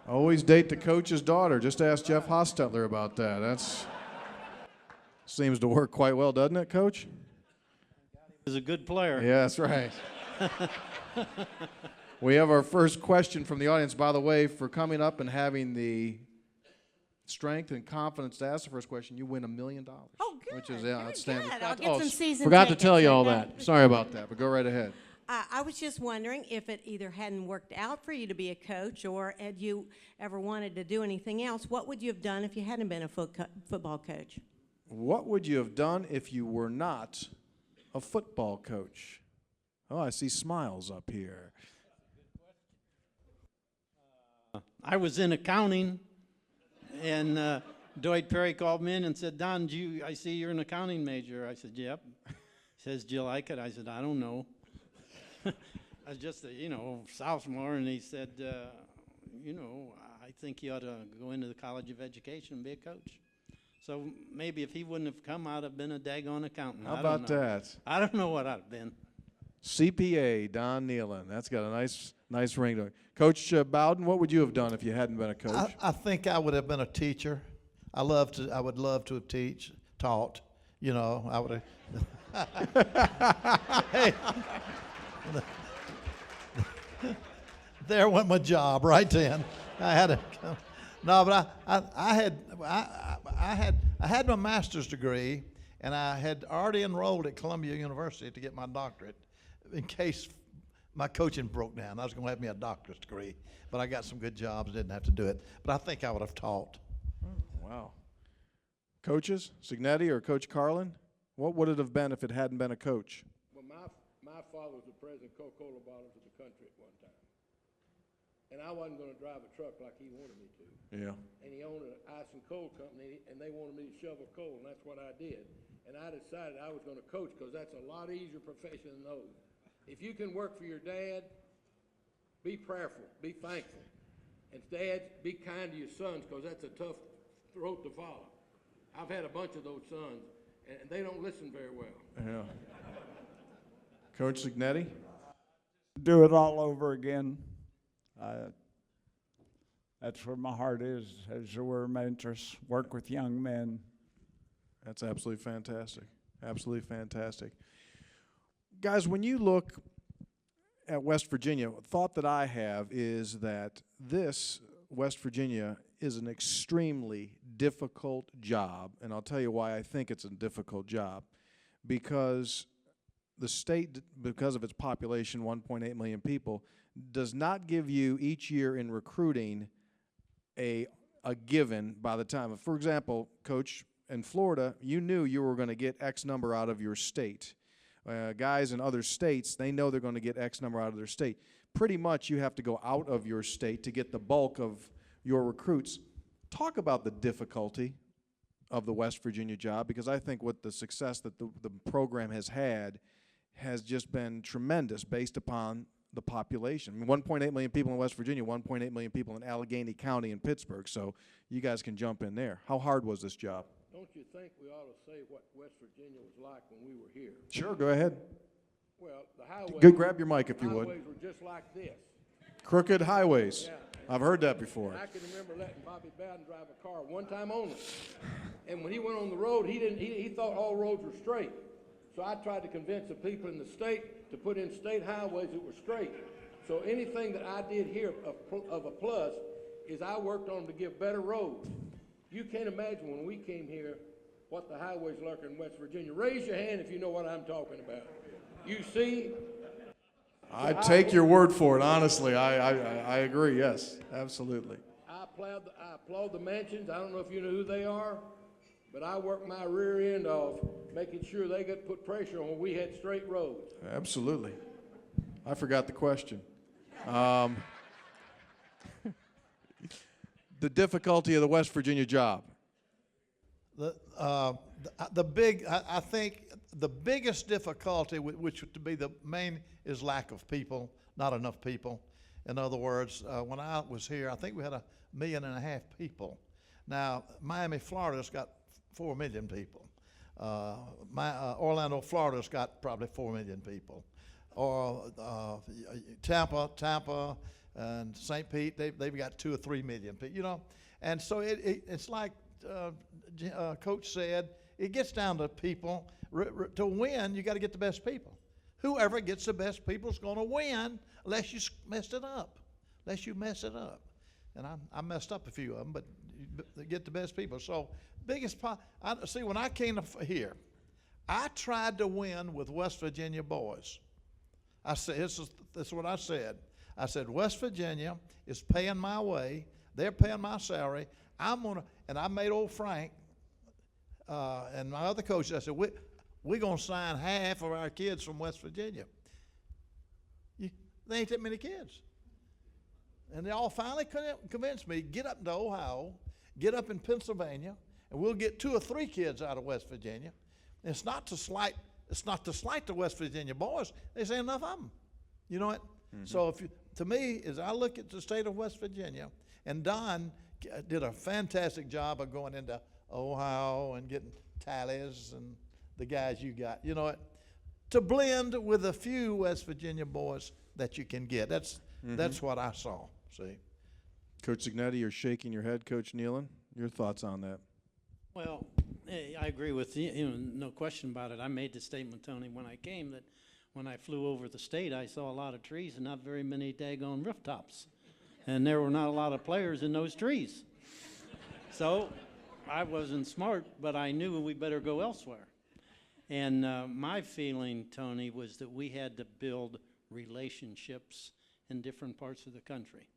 Always date the coach's daughter. Just ask Jeff Hostetler about that. That's seems to work quite well, doesn't it, Coach? He was a good player. Yeah, that's right. We have our first question from the audience. By the way, for coming up and having the strength and confidence to ask the first question, you win $1 million. Oh, good. Which is Very outstanding. good. I'll get some season Forgot to tickets. tell you all that. Sorry about that, but go right ahead. I was just wondering if it either hadn't worked out for you to be a coach, or had you ever wanted to do anything else. What would you have done if you hadn't been a football coach? What would you have done if you were not a football coach? Oh, I see smiles up here. I was in accounting, and Dwight Perry called me in and said, Don, I see you're an accounting major. I said, yep. He says, do you like it? I said, I don't know. I was just a, sophomore, and he said, I think you ought to go into the College of Education and be a coach. So maybe if he wouldn't have come, I'd have been a daggone accountant. How about that? I don't know what I'd have been. CPA, Don Nehlen. That's got a nice ring to it. Coach Bowden, what would you have done if you hadn't been a coach? I think I would have been a teacher. I would love to have taught. I would have. Hey, there went my job right then. I had to come. No, but I had my master's degree, and I had already enrolled at Columbia University to get my doctorate in case my coaching broke down. I was going to have me a doctorate degree, but I got some good jobs, didn't have to do it. But I think I would have taught. Wow. Coaches, Cignetti or Coach Carlen, what would it have been if it hadn't been a coach? Well, my father was the president of Coca-Cola Bottles of the country at one time. And I wasn't going to drive a truck like he wanted me to. Yeah. And he owned an ice and coal company, and they wanted me to shovel coal, and that's what I did. And I decided I was going to coach because that's a lot easier profession than those. If you can work for your dad, be prayerful, be thankful. And dads, be kind to your sons because that's a tough road to follow. I've had a bunch of those sons, and they don't listen very well. Yeah. Coach Cignetti? Do it all over again. That's where my heart is where my interests. Work with young men. That's absolutely fantastic. Absolutely fantastic. Guys, when you look at West Virginia, a thought that I have is that this, West Virginia, is an extremely difficult job, and I'll tell you why I think it's a difficult job. Because the state, because of its population, 1.8 million people, does not give you each year in recruiting a given by the time. For example, Coach, in Florida, you knew you were going to get X number out of your state. Guys in other states, they know they're going to get X number out of their state. Pretty much you have to go out of your state to get the bulk of your recruits. Talk about the difficulty of the West Virginia job, because I think what the success that the program has had has just been tremendous based upon the population. I mean, 1.8 million people in West Virginia, 1.8 million people in Allegheny County and Pittsburgh, so you guys can jump in there. How hard was this job? Don't you think we ought to say what West Virginia was like when we were here? Sure, go ahead. Well, the highways. Good, grab your mic if you would. Highways were just like this. Crooked highways. Yeah. I've heard that before. I can remember letting Bobby Bowden drive a car one time only. And when he went on the road, he thought all roads were straight. So I tried to convince the people in the state to put in state highways that were straight. So anything that I did here of a plus is I worked on to give better roads. You can't imagine when we came here what the highways like in West Virginia. Raise your hand if you know what I'm talking about. You see? I take your word for it, honestly. I agree, yes, absolutely. I applaud the mansions. I don't know if you know who they are, but I worked my rear end off making sure they got put pressure on when we had straight roads. Absolutely. I forgot the question. The difficulty of the West Virginia job. I think the biggest difficulty, which would be the main, is lack of people, not enough people. In other words, when I was here, I think we had 1.5 million people. Now, Miami, Florida's got 4 million people. Orlando, Florida's got probably 4 million people. Or Tampa, and St. Pete, they've got 2 or 3 million people, you know. And so it's like Coach said, it gets down to people. To win, you got to get the best people. Whoever gets the best people is going to win, unless you messed it up. Unless you mess it up. And I messed up a few of them, but you get the best people. So see, when I came here, I tried to win with West Virginia boys. I said, this is what I said. I said, West Virginia is paying my way. They're paying my salary. And I made old Frank and my other coaches, I said, we're going to sign half of our kids from West Virginia. There ain't that many kids. And they all finally convinced me, get up to Ohio, get up in Pennsylvania, and we'll get 2 or 3 kids out of West Virginia. And it's not to slight the West Virginia boys. There's ain't enough of them. You know what? Mm-hmm. So to me, as I look at the state of West Virginia, and Don did a fantastic job of going into Ohio and getting tallies and the guys you got. You know what? To blend with a few West Virginia boys that you can get. That's what I saw. See, Coach Cignetti, you're shaking your head. Coach Nehlen, your thoughts on that? Well, I agree with you. You know, no question about it. I made the statement, Tony, when I came, that when I flew over the state, I saw a lot of trees and not very many daggone rooftops, and there were not a lot of players in those trees. So I wasn't smart, but I knew we better go elsewhere. And my feeling, Tony, was that we had to build relationships in different parts of the country.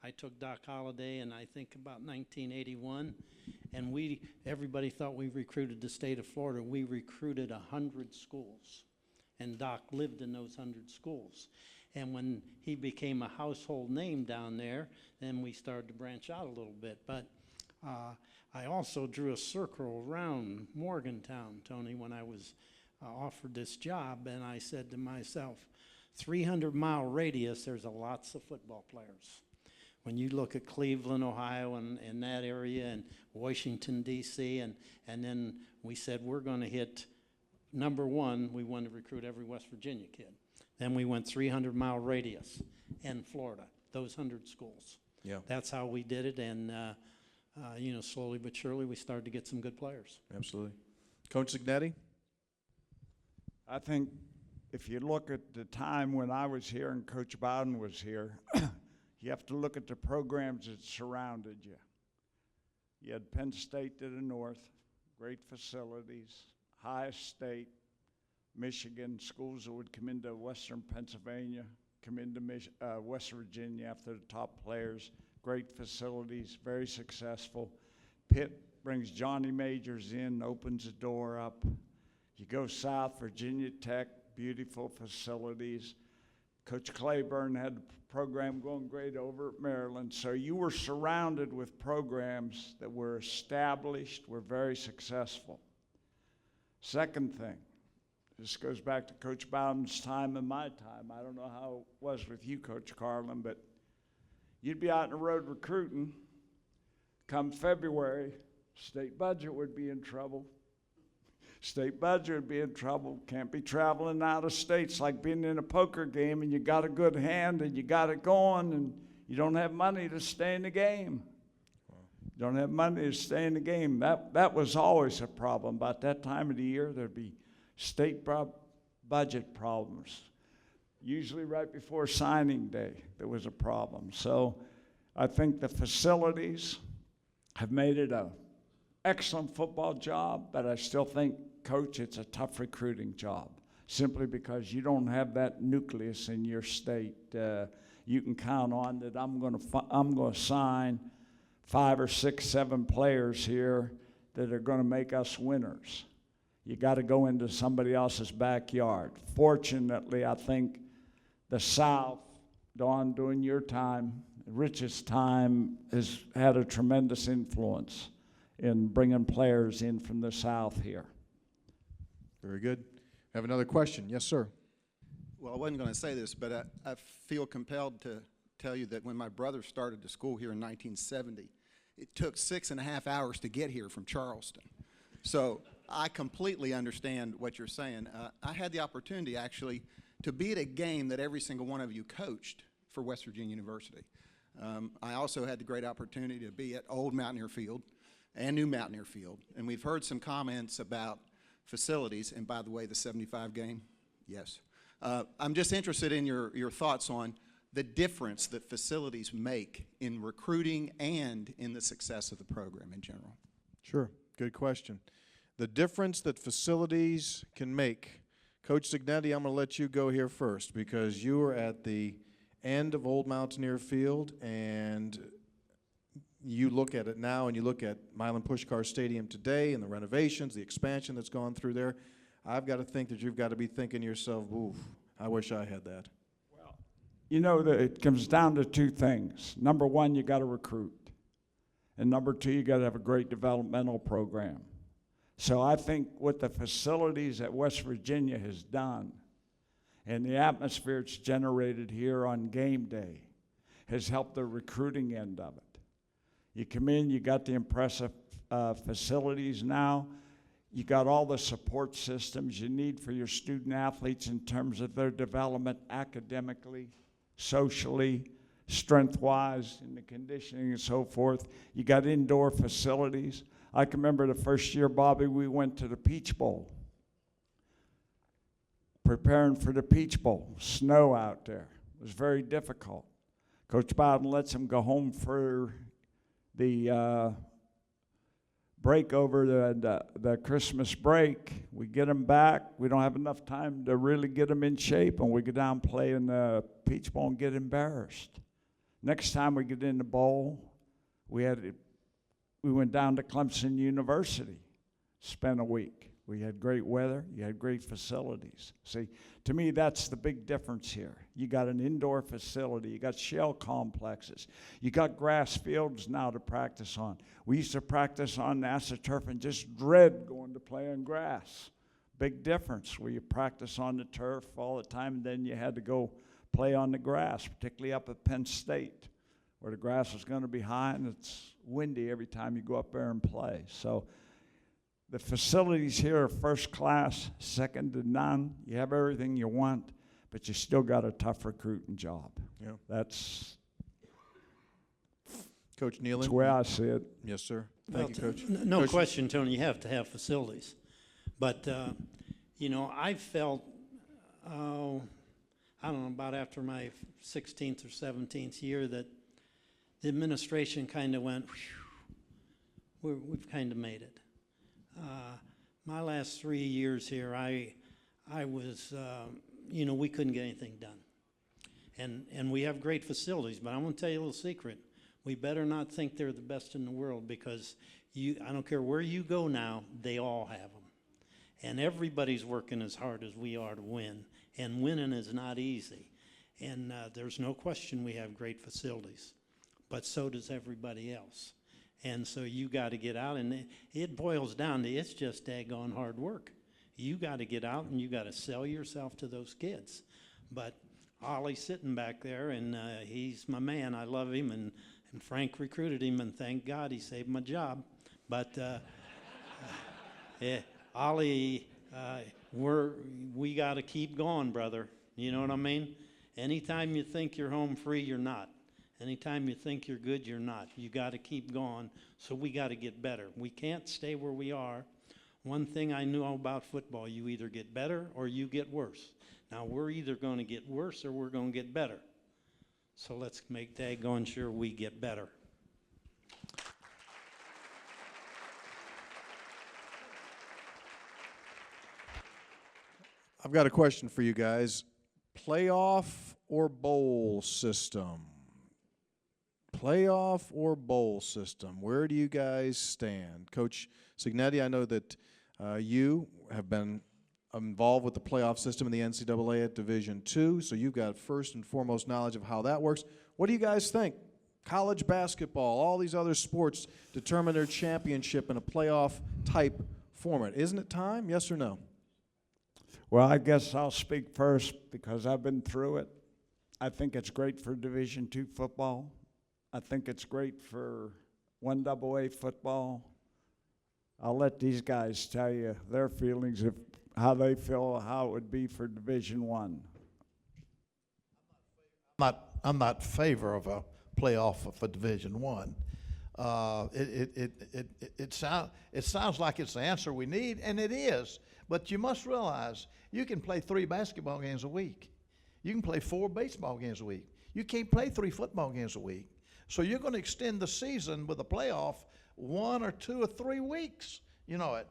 I took Doc Holliday in, I think, about 1981, and everybody thought we recruited the state of Florida. We recruited 100 schools, and Doc lived in those 100 schools. And when he became a household name down there, then we started to branch out a little bit. But I also drew a circle around Morgantown, Tony, when I was offered this job, and I said to myself, 300-mile radius, there's lots of football players. When you look at Cleveland, Ohio, and that area, and Washington, D.C., and then we said we're going to hit, number one, we want to recruit every West Virginia kid. Then we went 300-mile radius in Florida, those 100 schools. Yeah. That's how we did it, and you know, slowly but surely we started to get some good players. Absolutely. Coach Cignetti? I think if you look at the time when I was here and Coach Bowden was here, you have to look at the programs that surrounded you. You had Penn State to the north, great facilities, Ohio State, Michigan, schools that would come into Western Pennsylvania, come into West Virginia after the top players. Great facilities, very successful. Pitt brings Johnny Majors in, opens the door up. You go south, Virginia Tech, beautiful facilities. Coach Claiborne had a program going great over at Maryland. So you were surrounded with programs that were established, were very successful. Second thing, this goes back to Coach Bowden's time and my time. I don't know how it was with you, Coach Carlen, but you'd be out on the road recruiting. Come February, state budget would be in trouble. State budget would be in trouble. Can't be traveling out of state. It's like being in a poker game and you got a good hand and you got it going and you don't have money to stay in the game. You don't have money to stay in the game. That was always a problem. About that time of the year, there'd be state budget problems. Usually right before signing day, there was a problem. So I think the facilities have made it an excellent football job, but I still think, Coach, it's a tough recruiting job, simply because you don't have that nucleus in your state. You can count on that I'm going to sign 5 or 6, 7 players here that are going to make us winners. You got to go into somebody else's backyard. Fortunately, I think the South, Don, during your time, Rich's time, has had a tremendous influence in bringing players in from the South here. Very good. Have another question. Yes, sir. Well, I wasn't going to say this, but I feel compelled to tell you that when my brother started to school here in 1970, it took 6.5 hours to get here from Charleston. So I completely understand what you're saying. I had the opportunity, actually, to be at a game that every single one of you coached for West Virginia University. I also had the great opportunity to be at Old Mountaineer Field and New Mountaineer Field. And we've heard some comments about facilities. And by the way, the 75 game, yes. I'm just interested in your thoughts on the difference that facilities make in recruiting and in the success of the program in general. Sure. Good question. The difference that facilities can make. Coach Cignetti, I'm going to let you go here first because you were at the end of Old Mountaineer Field, and you look at it now and you look at Milan Pushkar Stadium today and the renovations, the expansion that's gone through there. I've got to think that you've got to be thinking to yourself, oof, I wish I had that. Well, you know, it comes down to 2 things. Number 1, you got to recruit. And number 2, you got to have a great developmental program. So I think what the facilities at West Virginia has done and the atmosphere it's generated here on game day has helped the recruiting end of it. You come in, you got the impressive facilities now. You got all the support systems you need for your student athletes in terms of their development academically, socially, strength-wise, in the conditioning and so forth. You got indoor facilities. I can remember the first year, Bobby, we went to the Peach Bowl. Preparing for the Peach Bowl. Snow out there. It was very difficult. Coach Bowden lets them go home for the break over the Christmas break. We get them back. We don't have enough time to really get them in shape, and we go down and play in the Peach Bowl and get embarrassed. Next time we get in the bowl, we went down to Clemson University, spent a week. We had great weather. You had great facilities. See, to me, that's the big difference here. You got an indoor facility. You got shell complexes. You got grass fields now to practice on. We used to practice on AstroTurf and just dread going to play on grass. Big difference where you practice on the turf all the time, and then you had to go play on the grass, particularly up at Penn State, where the grass was going to be high and it's windy every time you go up there and play. So the facilities here are first class, second to none. You have everything you want, but you still got a tough recruiting job. Yeah. That's Coach Nehlen. the way I see it. Yes, sir. Thank you, Coach. No Coach, question, Tony, you have to have facilities. But, you know, I felt, I don't know, about after my 16th or 17th year that the administration kind of went, whew, we've kind of made it. My last 3 years here, I I was, you know, we couldn't get anything done. And we have great facilities, but I want to tell you a little secret. We better not think they're the best in the world, because I don't care where you go now, they all have them. And everybody's working as hard as we are to win. And winning is not easy. And there's no question we have great facilities. But so does everybody else. And so you got to get out, and it boils down to it's just daggone hard work. You got to get out and you got to sell yourself to those kids. But Ollie's sitting back there, and he's my man. I love him, and Frank recruited him, and thank God he saved my job. But yeah, Ollie, we got to keep going, brother. You know what I mean? Anytime you think you're home free, you're not. Anytime you think you're good, you're not. You got to keep going, so we got to get better. We can't stay where we are. One thing I knew about football, you either get better or you get worse. Now, we're either going to get worse or we're going to get better. So let's make daggone sure we get better. I've got a question for you guys. Playoff or bowl system? Playoff or bowl system? Where do you guys stand? Coach Cignetti, I know that you have been involved with the playoff system in the NCAA at Division II, so you've got first and foremost knowledge of how that works. What do you guys think? College basketball, all these other sports determine their championship in a playoff type format. Isn't it time? Yes or no? Well, I guess I'll speak first because I've been through it. I think it's great for Division II football. I think it's great for 1AA football. I'll let these guys tell you their feelings of how they feel, how it would be for Division I. I'm not in favor of a playoff for Division I. It sounds like it's the answer we need, and it is. But you must realize you can play 3 basketball games a week. You can play 4 baseball games a week. You can't play 3 football games a week. So you're going to extend the season with a playoff 1 or 2 or 3 weeks. You know it.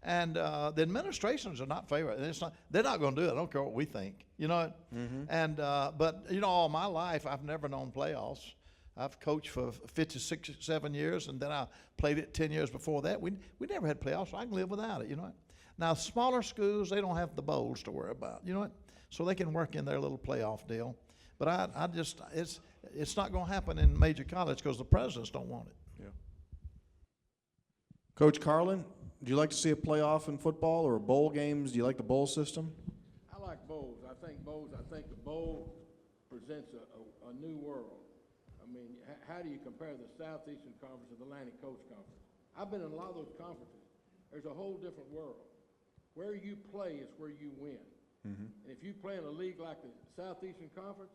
And the administrations are not favoring it. They're not going to do it. I don't care what we think. You know it. Mm-hmm. And but you know, all my life I've never known playoffs. I've coached for 56, 7 years, and then I played it 10 years before that. We never had playoffs, so I can live without it. You know it. Now smaller schools, they don't have the bowls to worry about. You know what? So they can work in their little playoff deal. But I just it's not going to happen in major college because the presidents don't want it. Yeah. Coach Carlen, do you like to see a playoff in football or bowl games? Do you like the bowl system? I like bowls. I think the bowl presents a new world. I mean, how do you compare the Southeastern Conference to the Atlantic Coast Conference? I've been in a lot of those conferences. There's a whole different world. Where you play is where you win. Mm-hmm. And if you play in a league like the Southeastern Conference,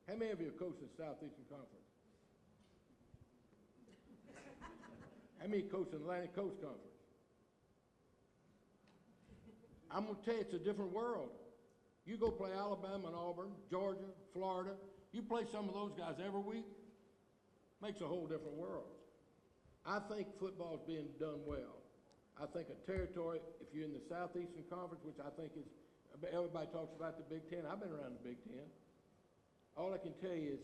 how many of you have coached the Southeastern Conference? How many coached the Atlantic Coast Conference? I'm going to tell you, it's a different world. You go play Alabama and Auburn, Georgia, Florida, you play some of those guys every week, makes a whole different world. I think football's being done well. I think a territory, if you're in the Southeastern Conference, which I think is, everybody talks about the Big Ten. I've been around the Big Ten. All I can tell you is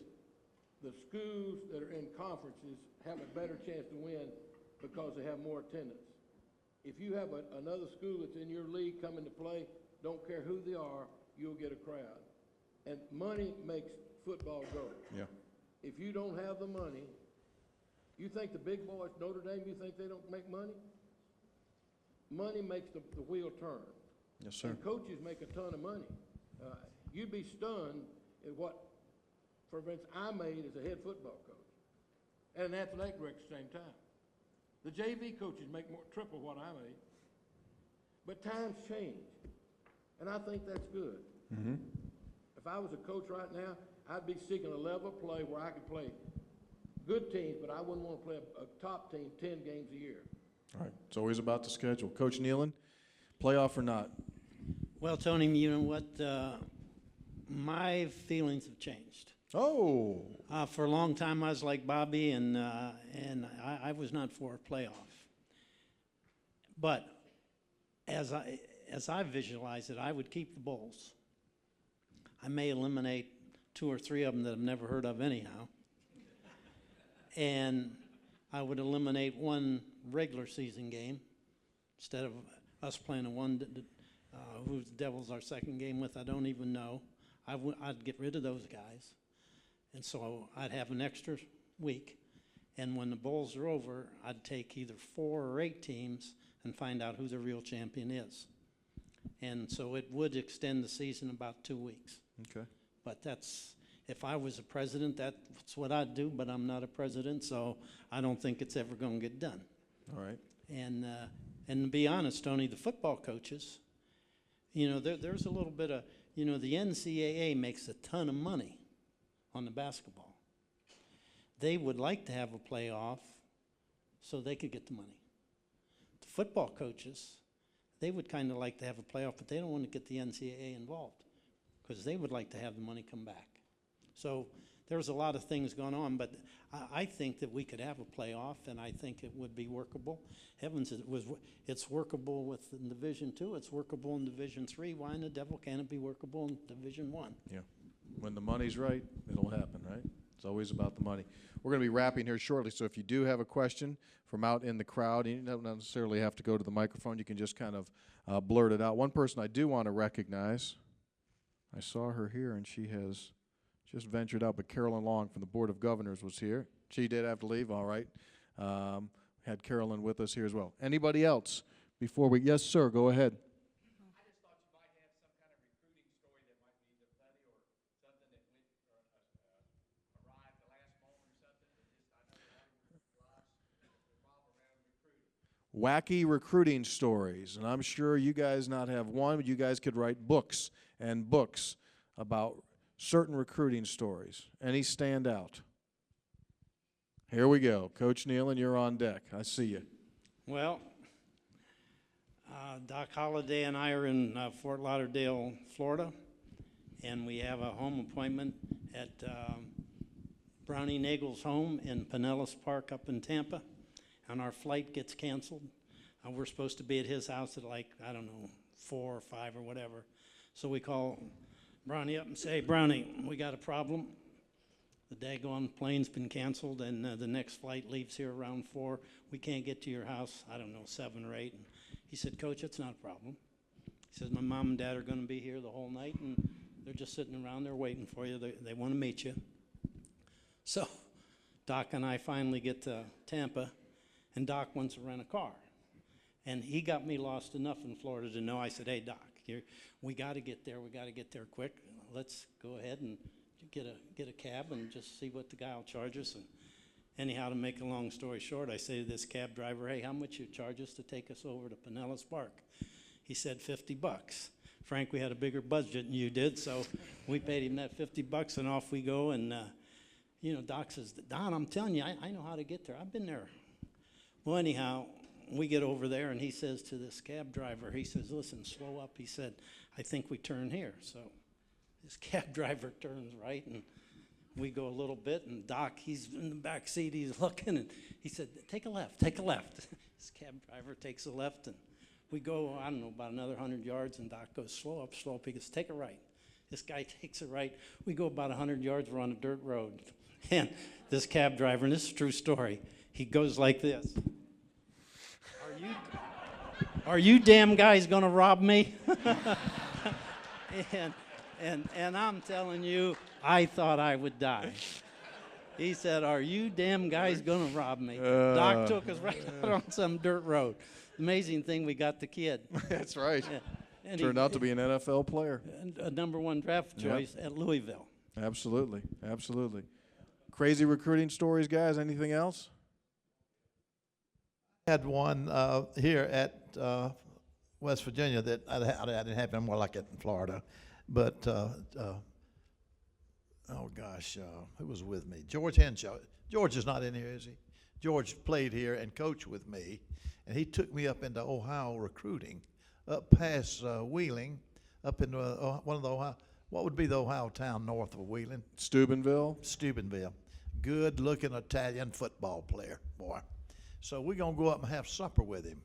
the schools that are in conferences have a better chance to win because they have more attendance. If you have another school that's in your league coming to play, don't care who they are, you'll get a crowd. And money makes football go. Yeah. If you don't have the money, you think the big boys, Notre Dame, you think they don't make money? Money makes the wheel turn. Yes, sir. And coaches make a ton of money. You'd be stunned at what, for instance, I made as a head football coach and an athletic director at the same time. The JV coaches make triple what I made. But times change, and I think that's good. Mm-hmm. If I was a coach right now, I'd be seeking a level of play where I could play good teams, but I wouldn't want to play a top team 10 games a year. All right. It's always about the schedule. Coach Nehlen, playoff or not? Well, Tony, you know what? My feelings have changed. Oh. For a long time, I was like Bobby, and I was not for a playoff. But as as I visualize it, I would keep the Bulls. I may eliminate 2 or 3 of them that I've never heard of anyhow. And I would eliminate 1 regular season game instead of us playing who the Devils our second game with, I don't even know. I'd get rid of those guys. And so I'd have an extra week. And when the Bulls are over, I'd take either 4 or 8 teams and find out who the real champion is. And so it would extend the season about 2 weeks. Okay. But that's, if I was a president, that's what I'd do, but I'm not a president, so I don't think it's ever going to get done. All right. And to be honest, Tony, the football coaches, you know, there's a little bit of, you know, the NCAA makes a ton of money on the basketball. They would like to have a playoff so they could get the money. The football coaches, they would kind of like to have a playoff, but they don't want to get the NCAA involved because they would like to have the money come back. So there's a lot of things going on, but I think that we could have a playoff, and I think it would be workable. Heavens, it's workable in Division II. It's workable in Division III. Why in the devil can't it be workable in Division I? Yeah. When the money's right, it'll happen, right? It's always about the money. We're going to be wrapping here shortly, so if you do have a question from out in the crowd, you don't necessarily have to go to the microphone. You can just kind of blurt it out. One person I do want to recognize, I saw her here, and she has just ventured out, but Carlen Long from the Board of Governors was here. She did have to leave, all right. Had Carolyn with us here as well. Anybody else before we, yes, sir, go ahead. I just thought you might have some kind of recruiting story that might be either funny or something that went arrived the last moment or something. That just, I know a lot of lives revolve around recruiting. Wacky recruiting stories, and I'm sure you guys not have one, but you guys could write books and books about certain recruiting stories. Any stand out? Here we go. Coach Nehlen, you're on deck. I see you. Well, Doc Holliday and I are in Fort Lauderdale, Florida, and we have a home appointment at Brownie Nagel's home in Pinellas Park up in Tampa, and our flight gets canceled. We're supposed to be at his house at like, I don't know, 4 or 5 or whatever. So we call Brownie up and say, hey, Brownie, we got a problem. The daggone plane's been canceled, and the next flight leaves here around 4. We can't get to your house, I don't know, 7 or 8. And he said, Coach, it's not a problem. He says, my mom and dad are going to be here the whole night, and they're just sitting around there waiting for you. They want to meet you. So Doc and I finally get to Tampa, and Doc wants to rent a car. And he got me lost enough in Florida to know. I said, hey, Doc, we got to get there. We got to get there quick. Let's go ahead and get a cab and just see what the guy will charge us. And anyhow, to make a long story short, I say to this cab driver, hey, how much you charge us to take us over to Pinellas Park? He said $50. Frank, we had a bigger budget than you did, so we paid him that $50, and off we go. And you know, Doc says, Don, I'm telling you, I know how to get there. I've been there. Well, anyhow, we get over there, and he says to this cab driver, he says, listen, slow up. He said, I think we turn here. So this cab driver turns right, and we go a little bit, and Doc, he's in the back seat, he's looking, and he said, take a left, take a left. This cab driver takes a left, and we go, I don't know, about another 100 yards, and Doc goes, slow up, slow up. He goes, take a right. This guy takes a right. We go about 100 yards, we're on a dirt road. And this cab driver, and this is a true story, he goes like this. Are you damn guys gonna rob me? and I'm telling you, I thought I would die. He said, are you damn guys gonna rob me? Doc took us right out on some dirt road. Amazing thing, we got the kid. That's right. Yeah. And Turned out to be an NFL player. a #1 draft choice at Louisville. Absolutely, absolutely. Crazy recruiting stories, guys. Anything else? I had one here at West Virginia that I didn't have more like it in Florida. But, oh gosh, who was with me? George Henshaw. George is not in here, is he? George played here and coached with me, and he took me up into Ohio recruiting, up past Wheeling, up in one of the Ohio, what would be the Ohio town north of Wheeling? Steubenville. Steubenville. Good-looking Italian football player, boy. So we're going to go up and have supper with him.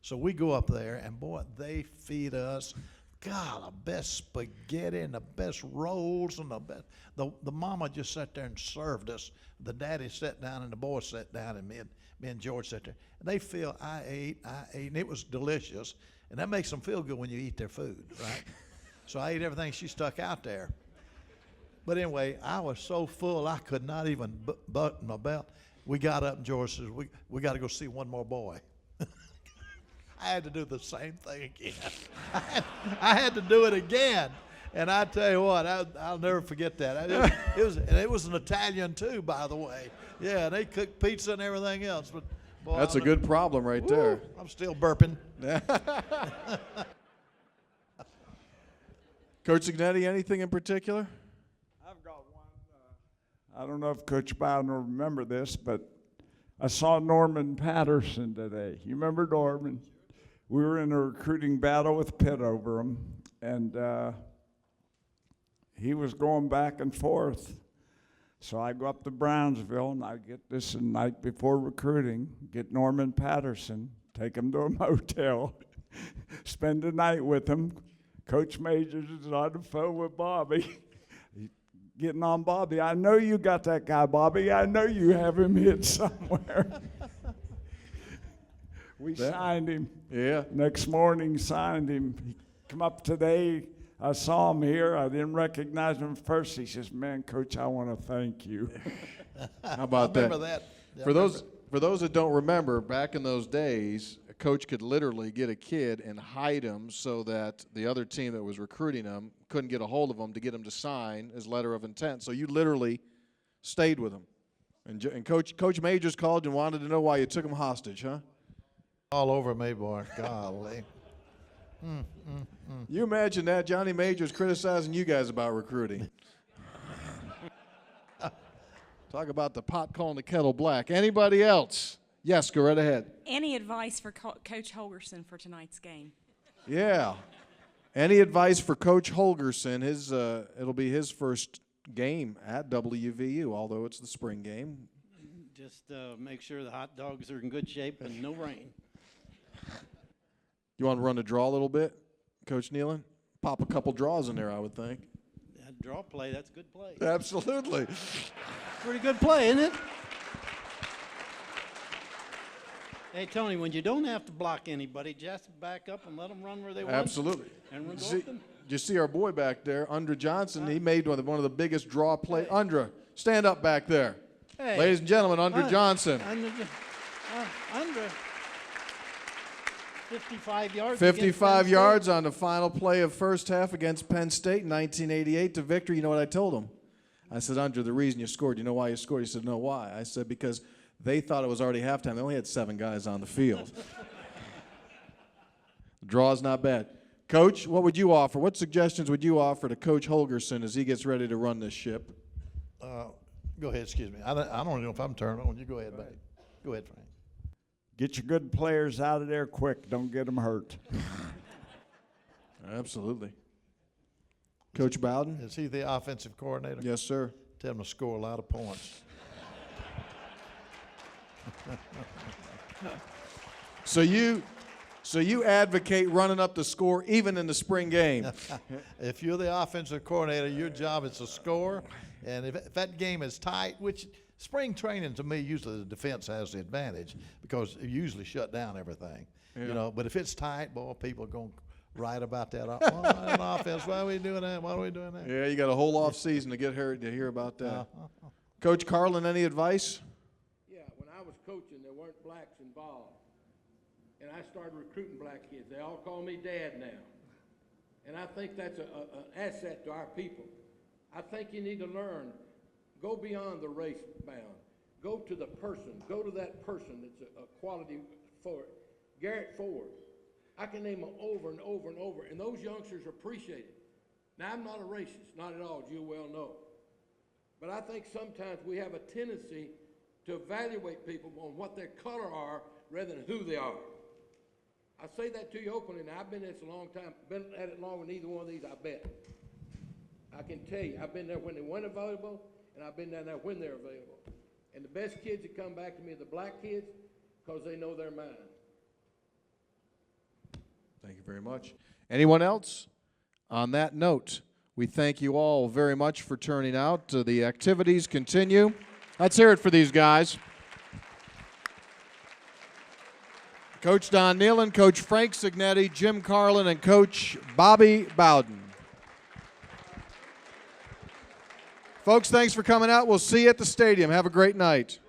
So we go up there, and boy, they feed us, God, the best spaghetti and the best rolls and the best. The mama just sat there and served us. The daddy sat down and the boys sat down, and me and George sat there. And they feel I ate, and it was delicious. And that makes them feel good when you eat their food, right? So I ate everything she stuck out there. But anyway, I was so full I could not even button my belt. We got up and George says, we got to go see one more boy. I had to do the same thing again. I had to do it again. And I tell you what, I'll never forget that. It was an Italian too, by the way. Yeah, they cooked pizza and everything else. But boy, That's a good problem right there. I'm still burping. Coach Cignetti, anything in particular? I've got one. I don't know if Coach Bowden will remember this, but I saw Norman Patterson today. You remember Norman? We were in a recruiting battle with Pitt over him, and he was going back and forth. So I go up to Brownsville, and I get this the night before recruiting, get Norman Patterson, take him to a motel, spend the night with him. Coach Majors is on the phone with Bobby. Getting on Bobby. I know you got that guy, Bobby. I know you have him hit somewhere. We signed him. Yeah. Next morning, signed him. He come up today. I saw him here. I didn't recognize him at first. He says, "Man, Coach, I want to thank you." How about I remember that. Yeah, For those that don't remember, back in those days, a coach could literally get a kid and hide him so that the other team that was recruiting him couldn't get a hold of him to get him to sign his letter of intent. So you literally stayed with him. And Coach Majors called and wanted to know why you took him hostage, huh? All over me, boy. Golly. You imagine that, Johnny Majors criticizing you guys about recruiting. Talk about the pot calling the kettle black. Anybody else? Yes, go right ahead. Any advice for Coach Holgerson for tonight's game? Yeah. Any advice for Coach Holgerson? It'll be his first game at WVU, although it's the spring game. Just make sure the hot dogs are in good shape and no rain. You want to run the draw a little bit, Coach Nehlen? Pop a couple draws in there, I would think. That draw play, that's good play. Absolutely. Pretty good play, isn't it? Hey, Tony, when you don't have to block anybody, just back up and let them run where they want. Absolutely. And run See, them. you see our boy back there, Undra Johnson. He made one of the biggest draw play. Undra, stand up back there. Hey. Ladies and gentlemen, Undra Johnson. Under 55 yards. 55 yards on the final play of first half against Penn State in 1988 to victory. You know what I told him? I said, Undra, the reason you scored, you know why you scored? He said, no, why? I said, because they thought it was already halftime. They only had 7 guys on the field. The draw is not bad. Coach, what would you offer? What suggestions would you offer to Coach Holgerson as he gets ready to run this ship? Go ahead, excuse me. I don't know if I'm turning on. You go ahead, buddy. Go ahead, Frank. Get your good players out of there quick. Don't get them hurt. Absolutely. Coach Bowden? Is he the offensive coordinator? Yes, sir. Tell him to score a lot of points. So you advocate running up the score even in the spring game. If you're the offensive coordinator, your job is to score. And if that game is tight, which spring training to me, usually the defense has the advantage because you usually shut down everything. Yeah. You know, but if it's tight, boy, people are going to write about that. Oh, offense, why are we doing that? Why are we doing that? Yeah, you got a whole off season to get heard to hear about that. Coach Carlen, any advice? Yeah, when I was coaching, there weren't blacks involved. And I started recruiting black kids. They all call me Dad now. And I think that's an asset to our people. I think you need to learn, go beyond the race bound. Go to the person. Go to that person that's a quality for it. Garrett Ford. I can name them over and over and over, and those youngsters appreciate it. Now, I'm not a racist, not at all, as you well know. But I think sometimes we have a tendency to evaluate people on what their color are rather than who they are. I say that to you openly. Now, I've been at this a long time, been at it longer than either one of these, I bet. I can tell you, I've been there when they weren't available, and I've been down there when they're available. And the best kids that come back to me are the black kids because they know they're mine. Thank you very much. Anyone else? On that note, we thank you all very much for turning out. The activities continue. Let's hear it for these guys. Coach Don Nehlen, Coach Frank Cignetti, Jim Carlen, and Coach Bobby Bowden. Folks, thanks for coming out. We'll see you at the stadium. Have a great night.